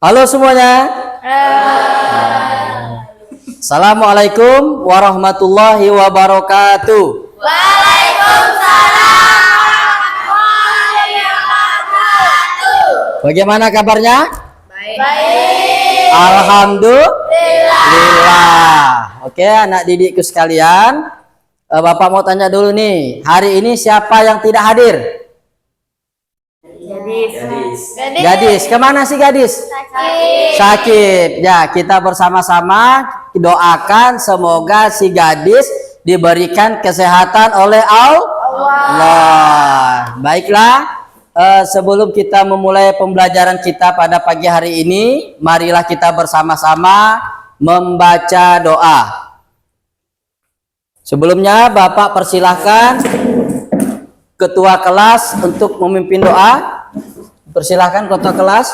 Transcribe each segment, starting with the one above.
Halo semuanya. Assalamualaikum warahmatullahi wabarakatuh. Waalaikumsalam warahmatullahi wabarakatuh. Bagaimana kabarnya? Baik. Alhamdulillah. Oke, anak didikku sekalian, Bapak mau tanya dulu nih, hari ini siapa yang tidak hadir? Gadis. Kemana sih gadis? Sakit. Ya, kita bersama-sama doakan semoga si gadis diberikan kesehatan oleh Allah. Baiklah, sebelum kita memulai pembelajaran kita pada pagi hari ini, marilah kita bersama-sama membaca doa. Sebelumnya Bapak persilahkan ketua kelas untuk memimpin doa. Persilahkan ketua kelas.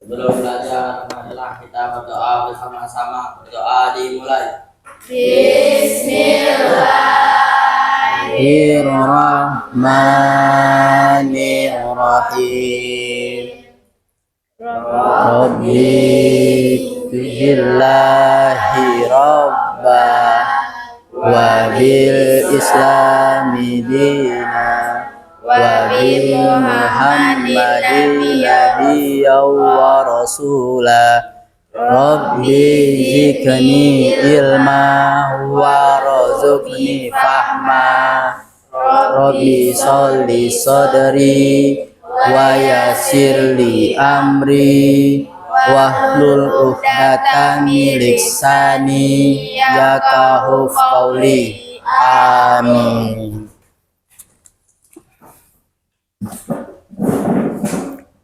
Sebelum belajar, marilah kita berdoa bersama-sama. Berdoa dimulai. Bismillahirrahmanirrahim. Rabbi billahi rabba wa bil islami dina wa bi muhammadin nabiyya wa rasula. Rabbi zidni ilma wa razuqni fahma. Rabbi sholli sadri wa yassirli amri wahlul 'uqdatam min lisani yafqahu qawli. Amin.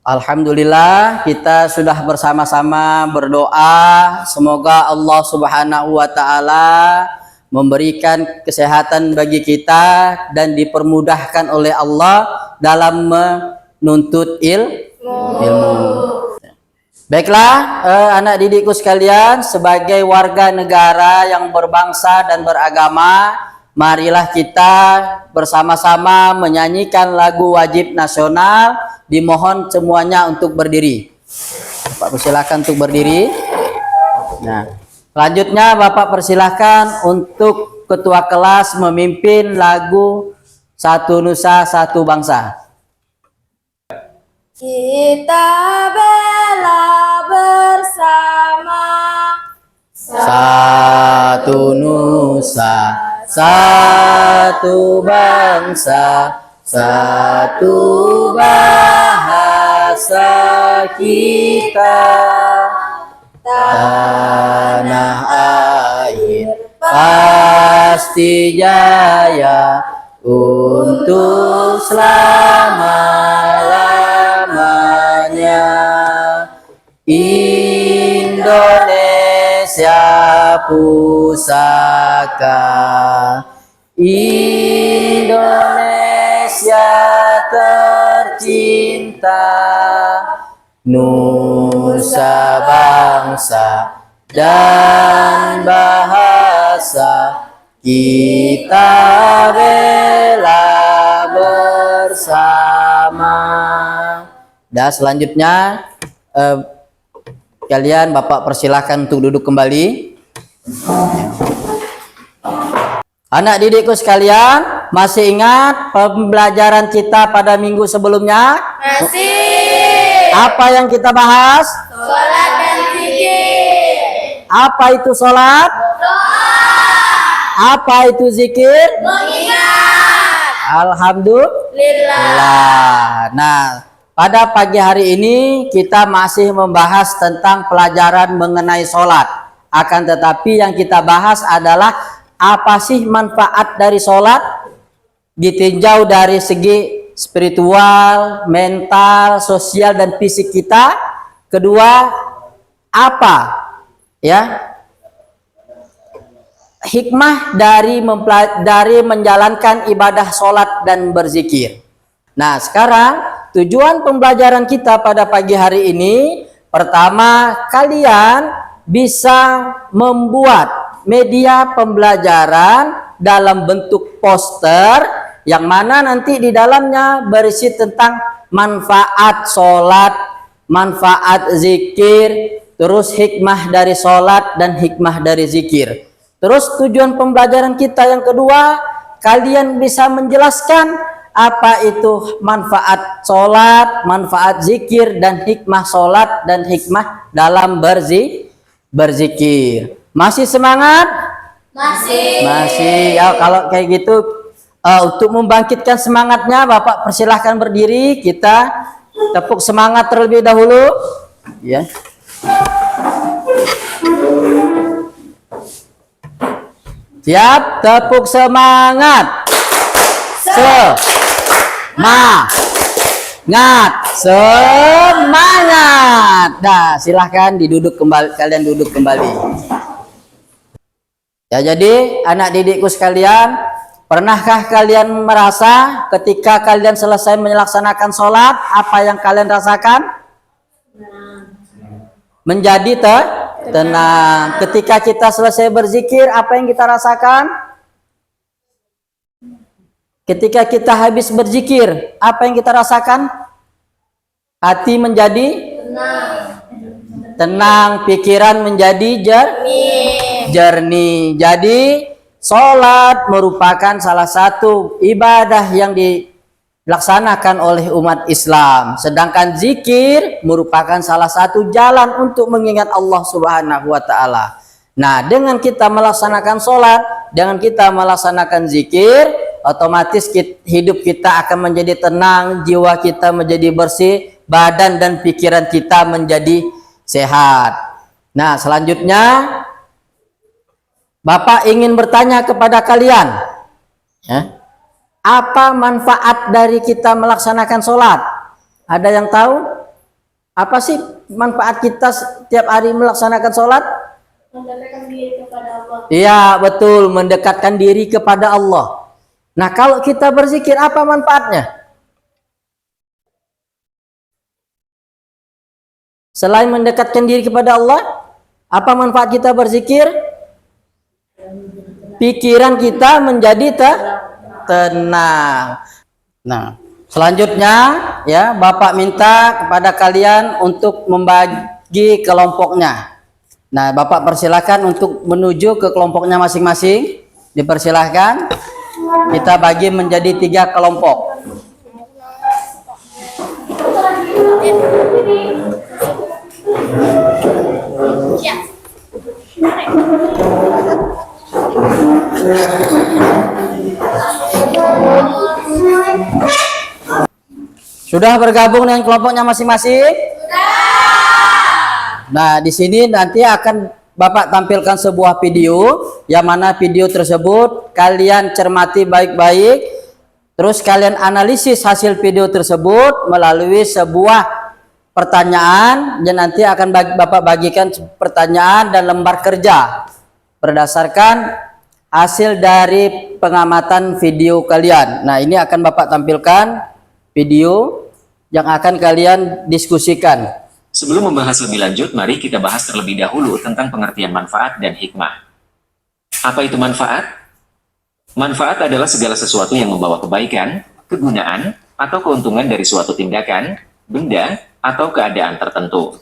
Alhamdulillah, kita sudah bersama-sama berdoa semoga Allah Subhanahu wa taala memberikan kesehatan bagi kita dan dipermudahkan oleh Allah dalam menuntut ilmu. Baiklah, anak didikku sekalian, sebagai warga negara yang berbangsa dan beragama, marilah kita bersama-sama menyanyikan lagu wajib nasional. Dimohon semuanya untuk berdiri. Bapak persilahkan untuk berdiri. Nah, selanjutnya Bapak persilahkan untuk ketua kelas memimpin lagu Satu Nusa Satu Bangsa. Kita bela bersama. Satu nusa, satu bangsa, satu bahasa kita. Tanah air pasti jaya untuk selama-lamanya. Indonesia pusaka, Indonesia tercinta, nusa bangsa dan bahasa kita rela bersama. Dan selanjutnya kalian Bapak persilahkan untuk duduk kembali. Anak didikku sekalian, masih ingat pembelajaran kita pada minggu sebelumnya? Masih. Apa yang kita bahas? Sholat dan zikir. Apa itu sholat? Doa. Apa itu zikir? Mengingat. Alhamdulillah. Nah, pada pagi hari ini kita masih membahas tentang pelajaran mengenai sholat. Akan tetapi yang kita bahas adalah apa sih manfaat dari sholat? Ditinjau dari segi spiritual, mental, sosial, dan fisik kita. Kedua, apa ya hikmah dari menjalankan ibadah sholat dan berzikir. Nah, sekarang tujuan pembelajaran kita pada pagi hari ini, pertama, kalian bisa membuat media pembelajaran dalam bentuk poster yang mana nanti di dalamnya berisi tentang manfaat sholat, manfaat zikir, terus hikmah dari sholat dan hikmah dari zikir. Terus tujuan pembelajaran kita yang kedua, kalian bisa menjelaskan apa itu manfaat sholat, manfaat zikir, dan hikmah sholat dan hikmah dalam berzikir. Masih semangat? Masih. Masih. Ya, kalau kayak gitu, untuk membangkitkan semangatnya, Bapak persilahkan berdiri. Kita tepuk semangat terlebih dahulu. Ya. Siap, tepuk semangat. Semangat. Nah, silahkan diduduk kembali, kalian duduk kembali. Ya, jadi anak didikku sekalian, pernahkah kalian merasa ketika kalian selesai melaksanakan sholat, apa yang kalian rasakan? Menjadi tenang. Ketika kita selesai berzikir, apa yang kita rasakan? Ketika kita habis berzikir, apa yang kita rasakan? Hati menjadi tenang, pikiran menjadi jernih. Jadi sholat merupakan salah satu ibadah yang dilaksanakan oleh umat Islam. Sedangkan zikir merupakan salah satu jalan untuk mengingat Allah Subhanahu wa Ta'ala. Nah, dengan kita melaksanakan sholat, dengan kita melaksanakan zikir, otomatis hidup kita akan menjadi tenang, jiwa kita menjadi bersih, badan dan pikiran kita menjadi sehat. Nah, selanjutnya Bapak ingin bertanya kepada kalian, ya, apa manfaat dari kita melaksanakan sholat? Ada yang tahu? Apa sih manfaat kita setiap hari melaksanakan sholat? Mendekatkan diri kepada Allah. Iya, betul, mendekatkan diri kepada Allah. Nah, kalau kita berzikir, apa manfaatnya? Selain mendekatkan diri kepada Allah, apa manfaat kita berzikir? Pikiran kita menjadi tenang. Nah, selanjutnya ya, Bapak minta kepada kalian untuk membagi kelompoknya. Nah, Bapak persilahkan untuk menuju ke kelompoknya masing-masing. Dipersilahkan. Kita bagi menjadi 3 kelompok. Sudah bergabung dengan kelompoknya masing-masing? Nah, di sini nanti akan Bapak tampilkan sebuah video, yang mana video tersebut kalian cermati baik-baik, terus kalian analisis hasil video tersebut melalui sebuah pertanyaan, dan nanti akan Bapak bagikan pertanyaan dan lembar kerja berdasarkan hasil dari pengamatan video kalian. Nah, ini akan Bapak tampilkan video yang akan kalian diskusikan. Sebelum membahas lebih lanjut, mari kita bahas terlebih dahulu tentang pengertian manfaat dan hikmah. Apa itu manfaat? Manfaat adalah segala sesuatu yang membawa kebaikan, kegunaan, atau keuntungan dari suatu tindakan, benda, atau keadaan tertentu.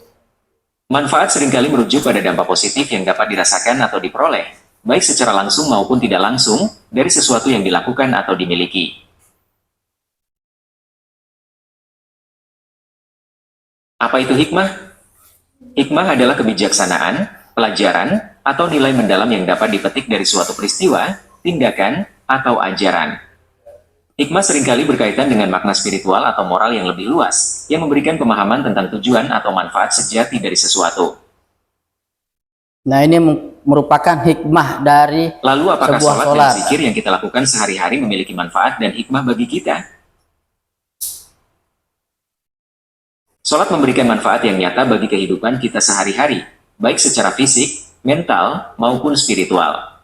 Manfaat seringkali merujuk pada dampak positif yang dapat dirasakan atau diperoleh, baik secara langsung maupun tidak langsung, dari sesuatu yang dilakukan atau dimiliki. Apa itu hikmah? Hikmah adalah kebijaksanaan, pelajaran, atau nilai mendalam yang dapat dipetik dari suatu peristiwa, tindakan, atau ajaran. Hikmah seringkali berkaitan dengan makna spiritual atau moral yang lebih luas, yang memberikan pemahaman tentang tujuan atau manfaat sejati dari sesuatu. Nah, ini merupakan hikmah dari Lalu apakah sebuah sholat sholat dan zikir yang kita lakukan sehari-hari memiliki manfaat dan hikmah bagi kita? Sholat memberikan manfaat yang nyata bagi kehidupan kita sehari-hari, baik secara fisik, mental, maupun spiritual.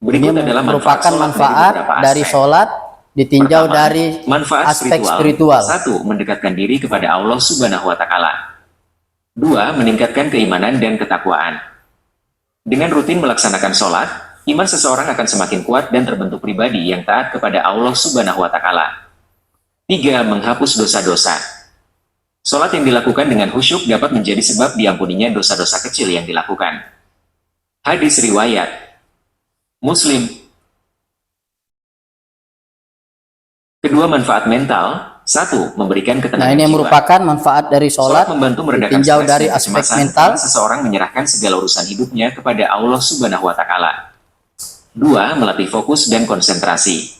Berikut Ini adalah merupakan manfaat dari sholat ditinjau Pertama, dari manfaat aspek spiritual. 1. Mendekatkan diri kepada Allah Subhanahu wa Ta'ala. 2. Meningkatkan keimanan dan ketakwaan. Dengan rutin melaksanakan sholat, iman seseorang akan semakin kuat dan terbentuk pribadi yang taat kepada Allah Subhanahu wa Ta'ala. 3. Menghapus dosa-dosa. Sholat yang dilakukan dengan khusyuk dapat menjadi sebab diampuninya dosa-dosa kecil yang dilakukan. Hadis riwayat Muslim. Kedua manfaat mental. 1. Memberikan Nah, ketenangan ini yang jiwa. merupakan manfaat dari Sholat sholat, membantu meredakan ditinjau stres dari dan aspek kecemasan mental. karena seseorang menyerahkan segala urusan hidupnya kepada Allah Subhanahu wa Ta'ala. 2. Melatih fokus dan konsentrasi.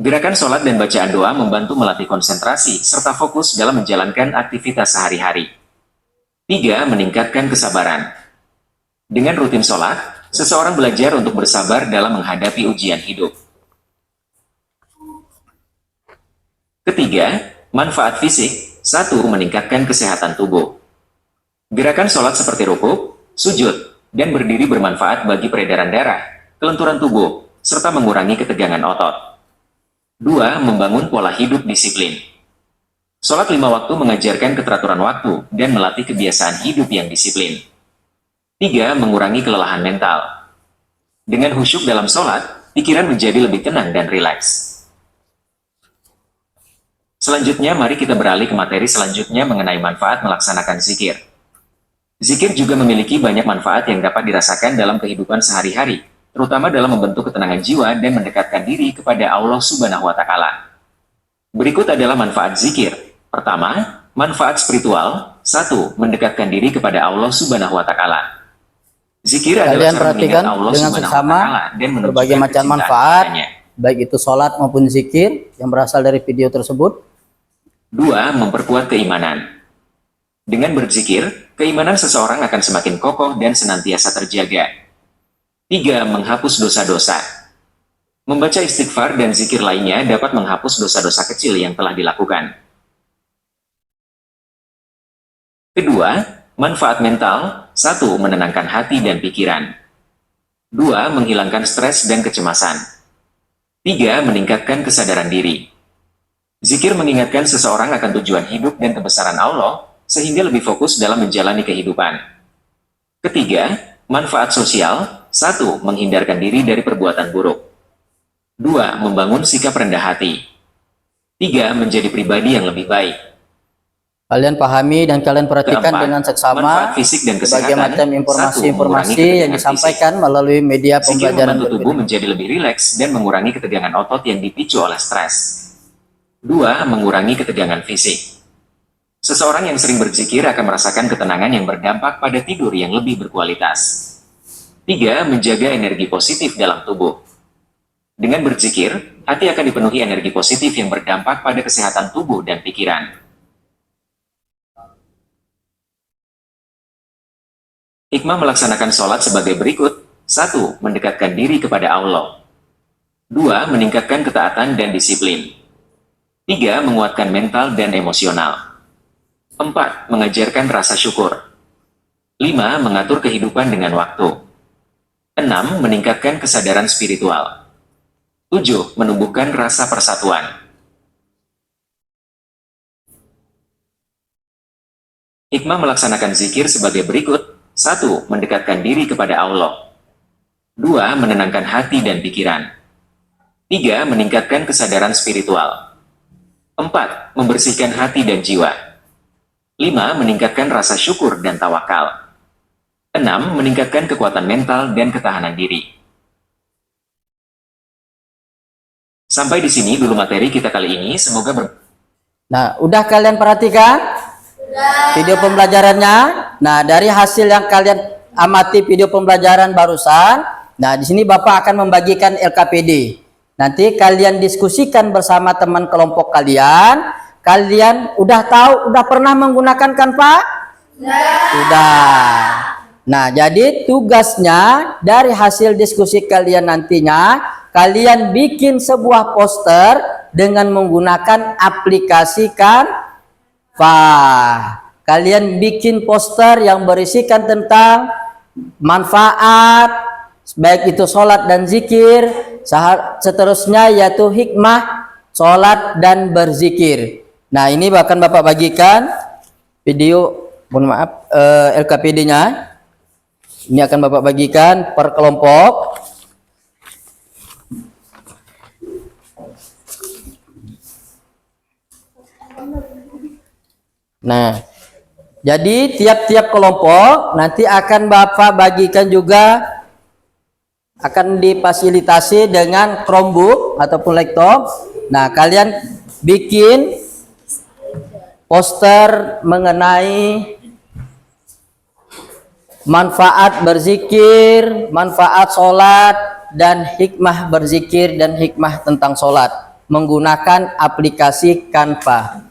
Gerakan sholat dan bacaan doa membantu melatih konsentrasi serta fokus dalam menjalankan aktivitas sehari-hari. 3. Meningkatkan kesabaran. Dengan rutin sholat, seseorang belajar untuk bersabar dalam menghadapi ujian hidup. Ketiga, manfaat fisik. 1. Meningkatkan kesehatan tubuh. Gerakan sholat seperti rukuk, sujud, dan berdiri bermanfaat bagi peredaran darah, kelenturan tubuh, serta mengurangi ketegangan otot. 2. Membangun pola hidup disiplin. Sholat 5 waktu mengajarkan keteraturan waktu dan melatih kebiasaan hidup yang disiplin. 3. Mengurangi kelelahan mental. Dengan khusyuk dalam sholat, pikiran menjadi lebih tenang dan rileks. Selanjutnya, mari kita beralih ke materi selanjutnya mengenai manfaat melaksanakan zikir. Zikir juga memiliki banyak manfaat yang dapat dirasakan dalam kehidupan sehari-hari, terutama dalam membentuk ketenangan jiwa dan mendekatkan diri kepada Allah Subhanahu wa Ta'ala. Berikut adalah manfaat zikir. Pertama, manfaat spiritual. 1. Mendekatkan diri kepada Allah Subhanahu wa Ta'ala. Zikir adalah Kalian cara mengingat perhatikan Allah dengan Subhanahu wa seksama Ta'ala dan menunjukkan berbagai macam kecintaan manfaat, kepadanya. baik itu sholat maupun zikir yang berasal dari video tersebut. 2. Memperkuat keimanan. Dengan berzikir, keimanan seseorang akan semakin kokoh dan senantiasa terjaga. 3. Menghapus dosa-dosa. Membaca istighfar dan zikir lainnya dapat menghapus dosa-dosa kecil yang telah dilakukan. Kedua, manfaat mental. 1. Menenangkan hati dan pikiran. 2. Menghilangkan stres dan kecemasan. 3. Meningkatkan kesadaran diri. Zikir mengingatkan seseorang akan tujuan hidup dan kebesaran Allah, sehingga lebih fokus dalam menjalani kehidupan. Ketiga, manfaat sosial. 1. Menghindarkan diri dari perbuatan buruk. 2. Membangun sikap rendah hati. 3. Menjadi pribadi yang lebih baik. Kalian pahami dan kalian perhatikan Keempat, dengan seksama manfaat fisik dan berbagai kesehatan. macam 1. informasi-informasi Mengurangi yang ketegangan disampaikan melalui media Zikir pembelajaran membantu tubuh berbeda. menjadi lebih rileks dan mengurangi ketegangan otot yang dipicu oleh stres. 2. Mengurangi ketegangan fisik. Seseorang yang sering berzikir akan merasakan ketenangan yang berdampak pada tidur yang lebih berkualitas. 3. Menjaga energi positif dalam tubuh. Dengan berzikir, hati akan dipenuhi energi positif yang berdampak pada kesehatan tubuh dan pikiran. Hikmah melaksanakan sholat sebagai berikut. 1. Mendekatkan diri kepada Allah. 2. Meningkatkan ketaatan dan disiplin. 3. Menguatkan mental dan emosional. 4. Mengajarkan rasa syukur. 5. Mengatur kehidupan dengan waktu. 6. Meningkatkan kesadaran spiritual. 7. Menumbuhkan rasa persatuan. Hikmah melaksanakan zikir sebagai berikut. 1. Mendekatkan diri kepada Allah. 2. Menenangkan hati dan pikiran. 3. Meningkatkan kesadaran spiritual. 4. Membersihkan hati dan jiwa. 5. Meningkatkan rasa syukur dan tawakal. 6. Meningkatkan kekuatan mental dan ketahanan diri. Sampai di sini dulu materi kita kali ini. Semoga Nah, udah kalian perhatikan video pembelajarannya? Nah, dari hasil yang kalian amati video pembelajaran barusan, nah di sini Bapak akan membagikan LKPD. Nanti kalian diskusikan bersama teman kelompok kalian. Kalian udah tahu, udah pernah menggunakan kan Pak? Udah. Nah, jadi tugasnya dari hasil diskusi kalian nantinya, kalian bikin sebuah poster dengan menggunakan aplikasi Canva. Kalian bikin poster yang berisikan tentang manfaat, baik itu sholat dan zikir, seterusnya yaitu hikmah sholat dan berzikir. Nah, ini bahkan Bapak bagikan video, mohon maaf, LKPD-nya. Ini akan Bapak bagikan per kelompok. Nah, jadi tiap-tiap kelompok nanti akan Bapak bagikan juga, akan difasilitasi dengan Chromebook ataupun laptop. Nah, kalian bikin poster mengenai manfaat berzikir, manfaat sholat, dan hikmah berzikir dan hikmah tentang sholat menggunakan aplikasi Canva.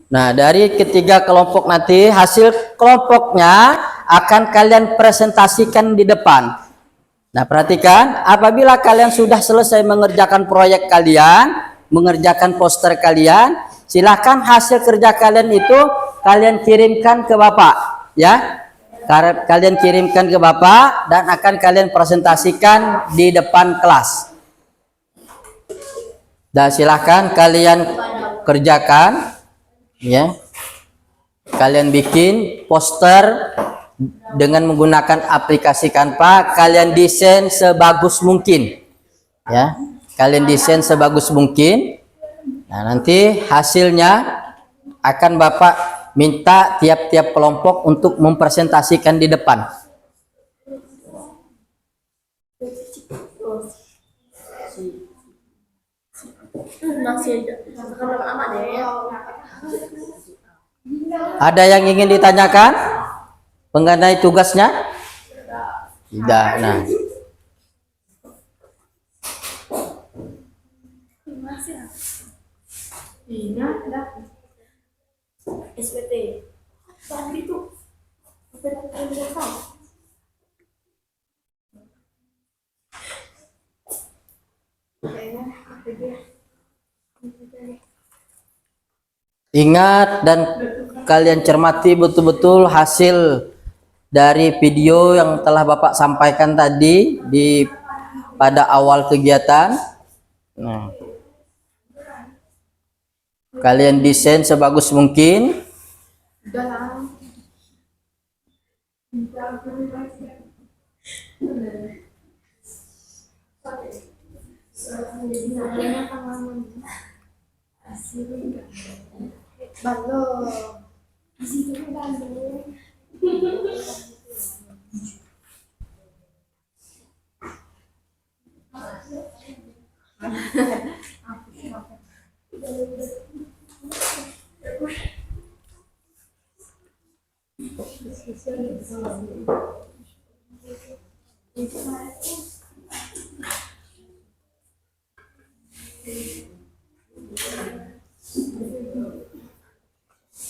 Nah, dari ketiga kelompok nanti hasil kelompoknya akan kalian presentasikan di depan. Nah, perhatikan, apabila kalian sudah selesai mengerjakan proyek kalian, mengerjakan poster kalian, silakan hasil kerja kalian itu kalian kirimkan ke Bapak, ya. Kalian kirimkan ke Bapak dan akan kalian presentasikan di depan kelas. Dan silakan kalian kerjakan, ya. Kalian bikin poster dengan menggunakan aplikasi Canva, kalian desain sebagus mungkin, ya. Kalian desain sebagus mungkin. Nah, nanti hasilnya akan Bapak minta tiap-tiap kelompok untuk mempresentasikan di depan. Masih sekarang amat deh. Ada yang ingin ditanyakan mengenai tugasnya? Tidak. Nah, SPT. Tapi itu ingat dan kalian cermati betul-betul hasil dari video yang telah Bapak sampaikan tadi pada awal kegiatan. Nah, kalian desain sebagus mungkin.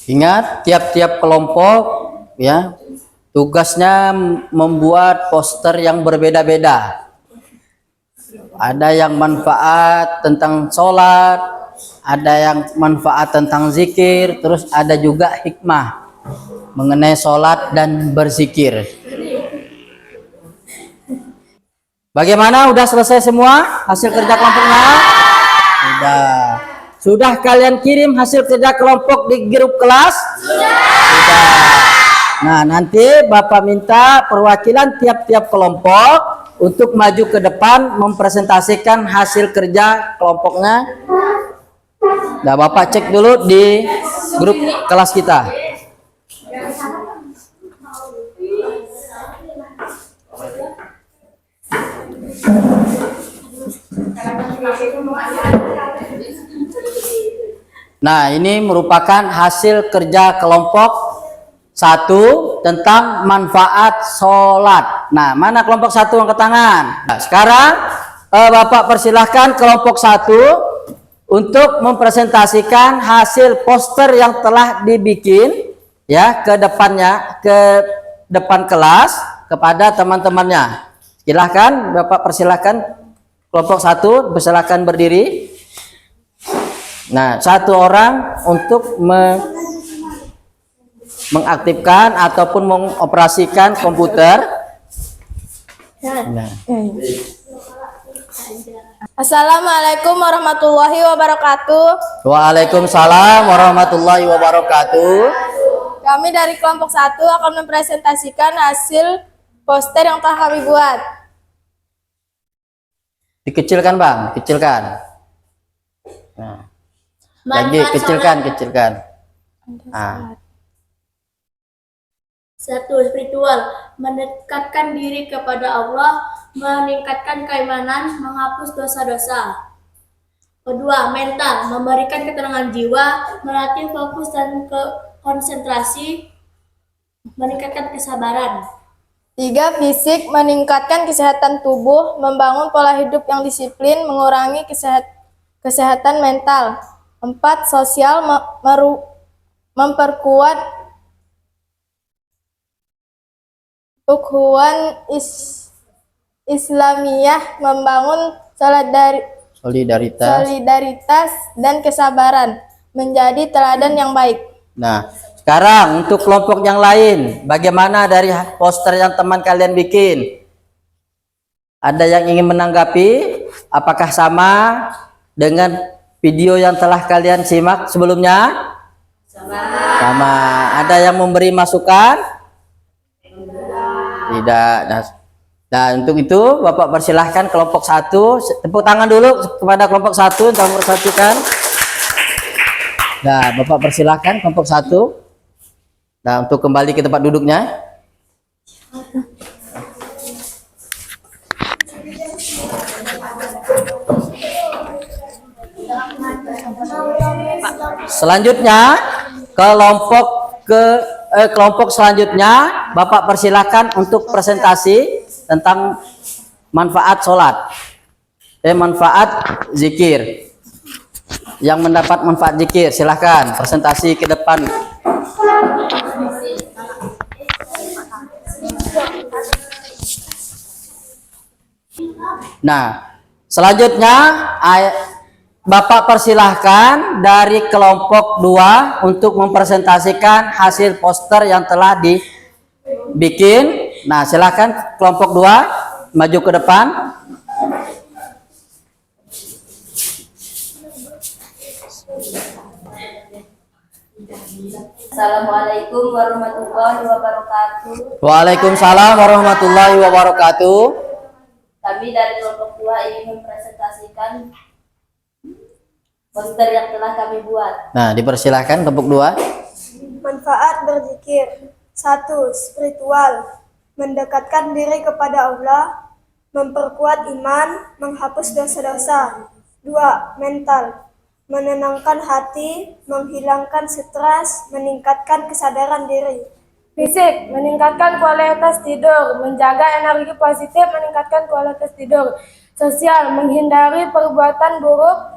Ingat, tiap-tiap kelompok, ya, tugasnya membuat poster yang berbeda-beda. Ada yang manfaat tentang sholat, ada yang manfaat tentang zikir, terus ada juga hikmah mengenai sholat dan berzikir. Bagaimana? Udah selesai semua hasil kerja kelompoknya? Sudah. Sudah kalian kirim hasil kerja kelompok di grup kelas? Sudah. Nah, nanti Bapak minta perwakilan tiap-tiap kelompok untuk maju ke depan mempresentasikan hasil kerja kelompoknya. Nah, Bapak cek dulu di grup kelas kita. Nah, ini merupakan hasil kerja kelompok 1 tentang manfaat sholat. Nah, mana kelompok 1 angkat tangan? Nah, sekarang Bapak persilahkan kelompok 1 untuk mempresentasikan hasil poster yang telah dibikin, ya, ke depan kelas kepada teman-temannya. Silahkan Bapak persilahkan kelompok 1, persilahkan berdiri. Nah, 1 orang untuk mengaktifkan ataupun mengoperasikan komputer. Nah. Assalamualaikum warahmatullahi wabarakatuh. Waalaikumsalam warahmatullahi wabarakatuh. Kami dari kelompok 1 akan mempresentasikan hasil poster yang telah kami buat. Dikecilkan Bang, kecilkan. Nah, lagi Manfaat kecilkan, sholat. kecilkan. Nah, 1. Spiritual, mendekatkan diri kepada Allah, meningkatkan keimanan, menghapus dosa-dosa. Kedua, mental, memberikan ketenangan jiwa, melatih fokus dan konsentrasi, meningkatkan kesabaran. 3. Fisik, meningkatkan kesehatan tubuh, membangun pola hidup yang disiplin, mengurangi kesehatan mental. 4. Sosial, memperkuat ukhuwah Islamiyah, membangun solidaritas dan kesabaran, menjadi teladan yang baik. nah, sekarang untuk kelompok yang lain, bagaimana dari poster yang teman kalian bikin? Ada yang ingin menanggapi? Apakah sama dengan video yang telah kalian simak sebelumnya? Sama. Ada yang memberi masukan? Tidak. Nah, untuk itu Bapak persilahkan kelompok 1, tepuk tangan dulu kepada kelompok 1 untuk mempersatukan. Nah, Bapak persilahkan kelompok 1. Nah, untuk kembali ke tempat duduknya. Selanjutnya kelompok selanjutnya Bapak persilahkan untuk presentasi tentang manfaat sholat, manfaat zikir. Yang mendapat manfaat zikir silahkan presentasi ke depan. Nah, selanjutnya Bapak persilahkan dari kelompok 2 untuk mempresentasikan hasil poster yang telah dibikin. Nah, silahkan kelompok 2 maju ke depan. Assalamualaikum warahmatullahi wabarakatuh. Waalaikumsalam warahmatullahi wabarakatuh. Kami dari kelompok 2 ingin mempresentasikan poster yang telah kami buat. Nah, dipersilahkan kelompok 2. Manfaat berzikir. 1. Spiritual, mendekatkan diri kepada Allah, memperkuat iman, menghapus dosa-dosa. 2. Mental, menenangkan hati, menghilangkan stres, meningkatkan kesadaran diri. Fisik, meningkatkan kualitas tidur, menjaga energi positif, meningkatkan kualitas tidur. Sosial, menghindari perbuatan buruk,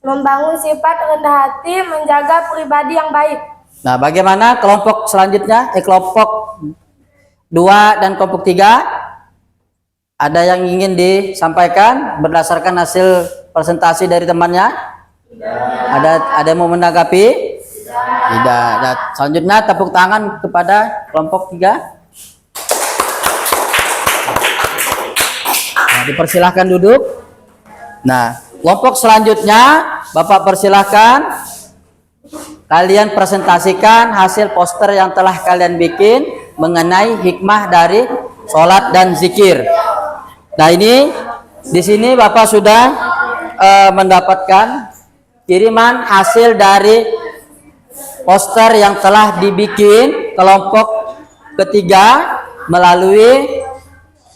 membangun sifat rendah hati, menjaga pribadi yang baik. Nah, bagaimana kelompok selanjutnya? Kelompok 2 dan kelompok 3. Ada yang ingin disampaikan berdasarkan hasil presentasi dari temannya? Ada yang mau menanggapi? Tidak. Nah, selanjutnya tepuk tangan kepada kelompok 3. Nah, dipersilahkan duduk. Nah, kelompok selanjutnya Bapak persilahkan kalian presentasikan hasil poster yang telah kalian bikin mengenai hikmah dari sholat dan zikir. Nah, ini di sini Bapak sudah mendapatkan kiriman hasil dari poster yang telah dibikin kelompok ketiga melalui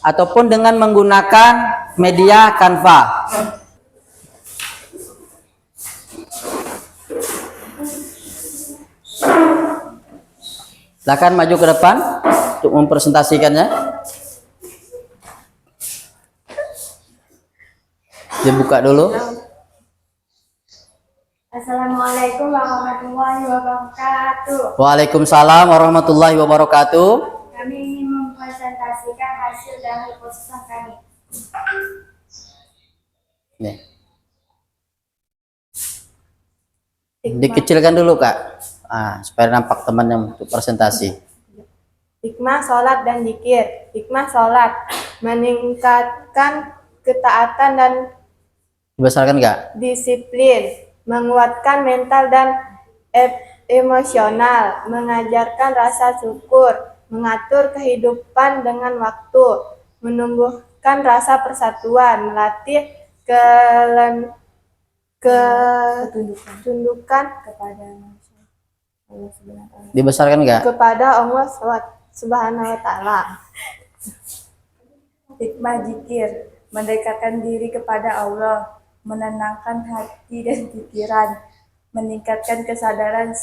ataupun dengan menggunakan media Canva. Silakan maju ke depan untuk mempresentasikannya. Dibuka dulu. Assalamualaikum warahmatullahi wabarakatuh. Waalaikumsalam warahmatullahi wabarakatuh. Kami ingin mempresentasikan hasil dari poster kami. Nih. Dikecilkan dulu Kak, supaya nampak temannya untuk presentasi. Hikmah sholat dan zikir. Hikmah sholat, meningkatkan ketaatan dan Dibesarkan nggak? disiplin, menguatkan mental dan emosional, mengajarkan rasa syukur, mengatur kehidupan dengan waktu, menumbuhkan rasa persatuan, melatih ketundukan Dibesarkan enggak? kepada Allah Subhanahu wa Ta'ala. Hikmah zikir, mendekatkan diri kepada Allah, menenangkan hati dan pikiran, meningkatkan kesadaran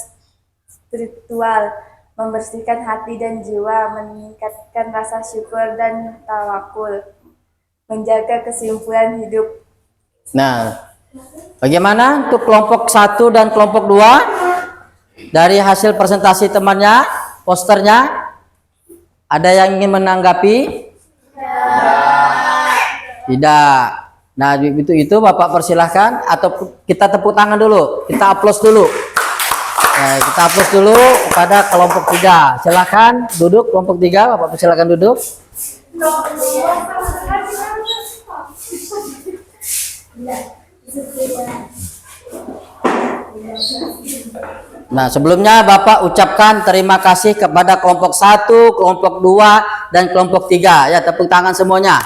spiritual, membersihkan hati dan jiwa, meningkatkan rasa syukur dan tawakul, menjaga kesimpulan hidup. Nah, bagaimana untuk kelompok 1 dan kelompok 2? Dari hasil presentasi temannya, posternya, ada yang ingin menanggapi? Tidak. Nah, itu Bapak persilahkan, atau kita tepuk tangan dulu, kita aplaus dulu. Kita aplaus dulu kepada kelompok 3. Silakan duduk kelompok 3, Bapak persilahkan duduk. Nah, sebelumnya Bapak ucapkan terima kasih kepada kelompok 1, kelompok 2, dan kelompok 3. Ya, tepuk tangan semuanya.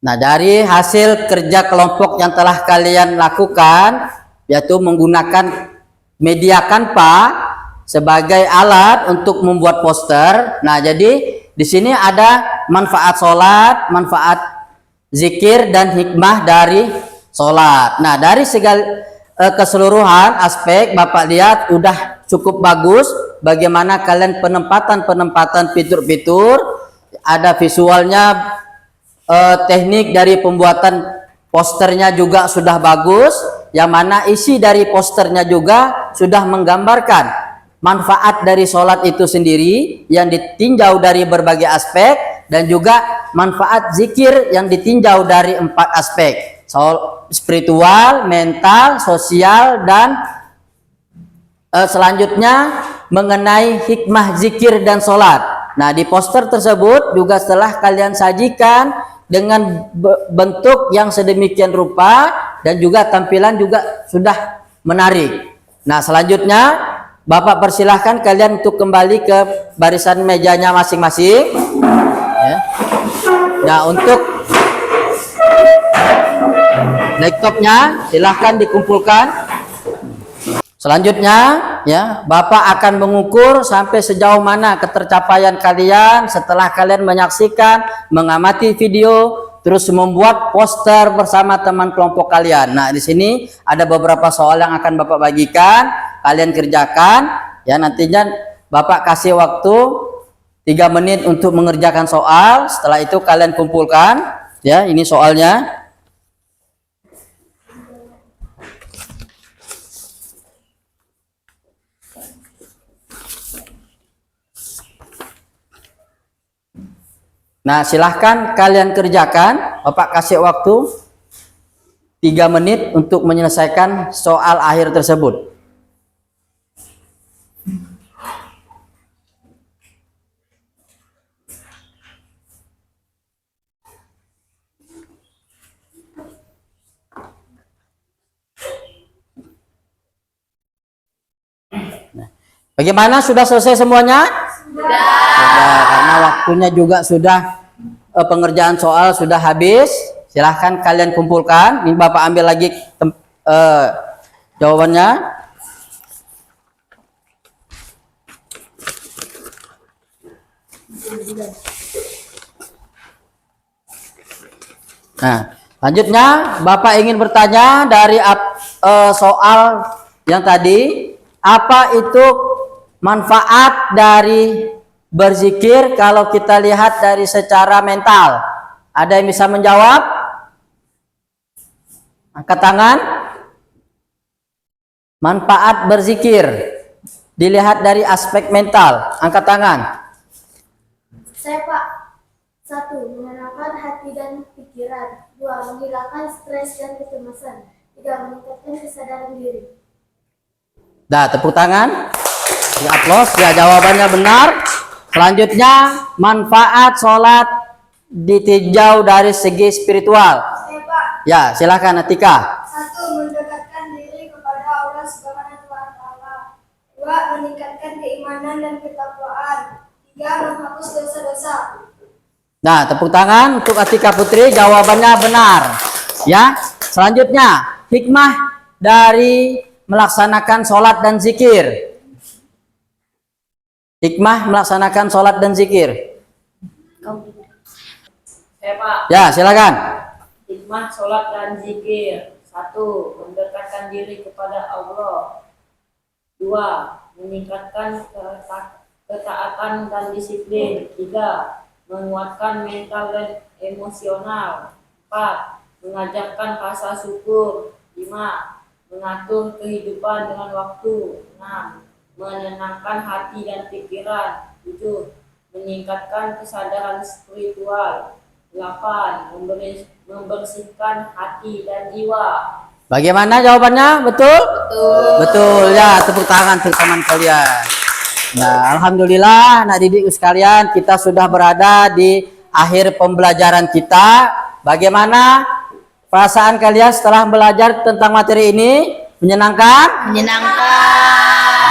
Nah, dari hasil kerja kelompok yang telah kalian lakukan, yaitu menggunakan media Canva sebagai alat untuk membuat poster. Nah, jadi di sini ada manfaat sholat, manfaat zikir, dan hikmah dari sholat. Nah, dari segala keseluruhan aspek Bapak lihat udah cukup bagus. Bagaimana kalian penempatan fitur-fitur, ada visualnya, teknik dari pembuatan posternya juga sudah bagus. Yang mana isi dari posternya juga sudah menggambarkan manfaat dari sholat itu sendiri yang ditinjau dari berbagai aspek, dan juga manfaat zikir yang ditinjau dari 4 aspek: spiritual, mental, sosial, dan selanjutnya mengenai hikmah zikir dan sholat. Nah, di poster tersebut juga setelah kalian sajikan dengan bentuk yang sedemikian rupa, dan juga tampilan juga sudah menarik. Nah, selanjutnya Bapak persilahkan kalian untuk kembali ke barisan mejanya masing-masing. Ya. Nah, untuk laptopnya silahkan dikumpulkan. Selanjutnya, ya, Bapak akan mengukur sampai sejauh mana ketercapaian kalian setelah kalian menyaksikan, mengamati video, terus membuat poster bersama teman kelompok kalian. Nah, di sini ada beberapa soal yang akan Bapak bagikan, kalian kerjakan. Ya, nantinya Bapak kasih waktu 3 menit untuk mengerjakan soal. Setelah itu kalian kumpulkan. Ya, ini soalnya. Nah, silahkan kalian kerjakan. Bapak kasih waktu 3 menit untuk menyelesaikan soal akhir tersebut. Bagaimana, sudah selesai semuanya? Sudah, karena waktunya juga sudah, pengerjaan soal sudah habis. Silahkan kalian kumpulkan. Ini Bapak ambil lagi jawabannya. Nah, selanjutnya Bapak ingin bertanya dari soal yang tadi, apa itu manfaat dari berzikir kalau kita lihat dari secara mental? Ada yang bisa menjawab? Angkat tangan. Manfaat berzikir dilihat dari aspek mental. Angkat tangan. Saya, Pak. 1. Menenangkan hati dan pikiran. 2. Menghilangkan stres dan kecemasan. 3. Meningkatkan kesadaran diri. Dah, tepuk tangan. Di aplaus. Ya, jawabannya benar. Selanjutnya, manfaat sholat ditinjau dari segi spiritual. Saya, Pak. Ya, silakan Atika. 1. Mendekatkan diri keimanan dan ketakwaan. 3. Menghapus dosa-dosa. Nah, tepuk tangan untuk Atika Putri, jawabannya benar. Ya, selanjutnya hikmah dari melaksanakan sholat dan zikir. Hikmah melaksanakan sholat dan zikir. Saya Pak, Ya, silakan. hikmah sholat dan zikir. 1. Mendekatkan diri kepada Allah. 2. Meningkatkan ketaatan dan disiplin. 3. Menguatkan mental dan emosional. 4. Mengajarkan rasa syukur. 5. Mengatur kehidupan dengan waktu. 6. Menenangkan hati dan pikiran. 7. Meningkatkan kesadaran spiritual. 8. Membersihkan hati dan jiwa. Bagaimana jawabannya? Betul? Betul ya, tepuk tangan untuk teman kalian. Nah, alhamdulillah anak didikku sekalian, kita sudah berada di akhir pembelajaran kita. Bagaimana perasaan kalian setelah belajar tentang materi ini? Menyenangkan?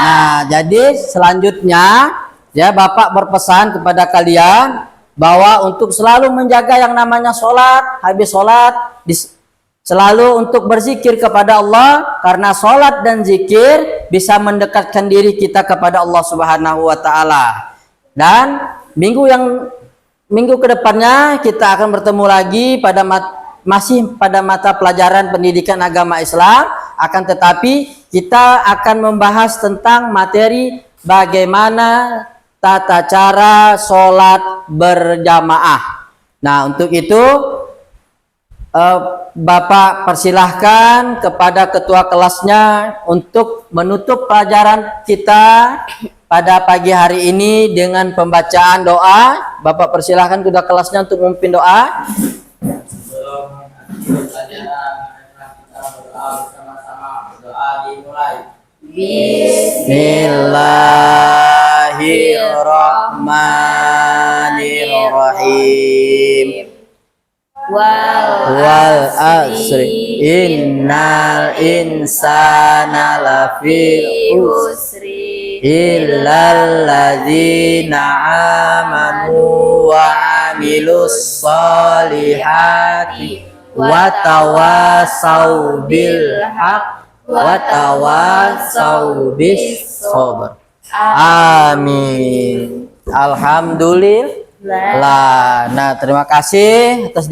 Nah, jadi selanjutnya ya Bapak berpesan kepada kalian bahwa untuk selalu menjaga yang namanya sholat, habis sholat selalu untuk berzikir kepada Allah, karena sholat dan zikir bisa mendekatkan diri kita kepada Allah Subhanahu wa Ta'ala. Dan minggu kedepannya kita akan bertemu lagi masih pada mata pelajaran pendidikan agama Islam, akan tetapi kita akan membahas tentang materi bagaimana tata cara sholat berjamaah. Nah, untuk itu Bapak persilahkan kepada ketua kelasnya untuk menutup pelajaran kita pada pagi hari ini dengan pembacaan doa. Bapak persilahkan ketua kelasnya untuk memimpin doa. Sebelum akhir pelajaran, kita berdoa bersama-sama. Doa dimulai. Bismillahirrahmanirrahim. Wal asri innal insana lafi usri illal ladzina amanu wa amilus solihati wa tawassaw bil haqq wa tawassaw bis sabr. Amin. Alhamdulillah. Nah, terima kasih atas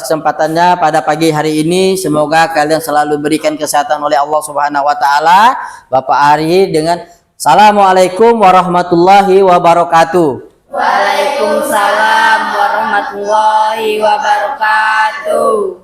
kesempatannya pada pagi hari ini. Semoga kalian selalu berikan kesehatan oleh Allah Subhanahu wa Ta'ala. Bapak Ari dengan Assalamualaikum warahmatullahi wabarakatuh. Waalaikumsalam warahmatullahi wabarakatuh.